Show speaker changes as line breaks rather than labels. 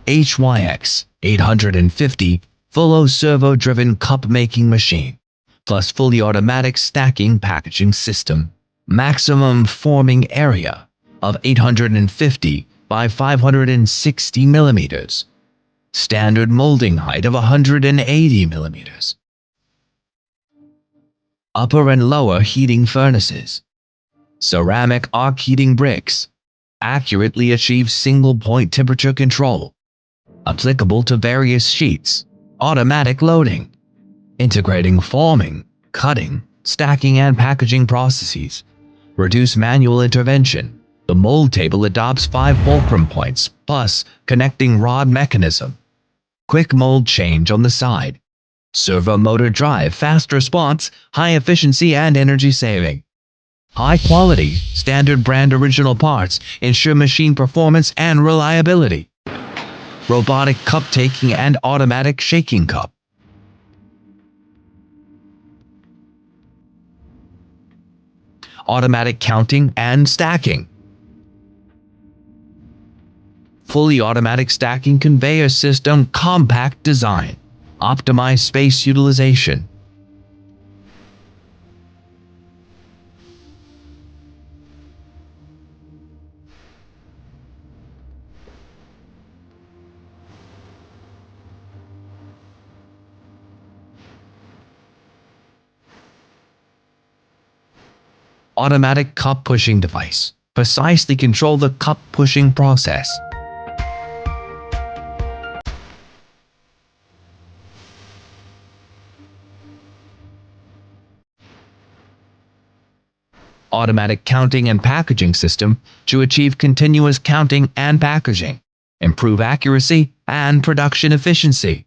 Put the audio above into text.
HYX-850 full servo-driven cup-making machine, plus fully automatic stacking packaging system. Maximum forming area of 850 by 560 millimeters. Standard molding height of 180 millimeters. Upper and lower heating furnaces. Ceramic arc heating bricks. Accurately achieve single-point temperature control. Applicable to various sheets. Automatic loading. Integrating forming, cutting, stacking and packaging processes. Reduce manual intervention. The mold table adopts 5 fulcrum points plus connecting rod mechanism. Quick mold change on the side. Servo motor drive, fast response, high efficiency and energy saving. High quality, standard brand original parts ensure machine performance and reliability. Robotic cup taking and automatic shaking cup. Automatic counting and stacking. Fully automatic stacking conveyor system, compact design. Optimized space utilization. Automatic cup pushing device. Precisely control the cup pushing process. Automatic counting and packaging system to achieve continuous counting and packaging, improve accuracy and production efficiency.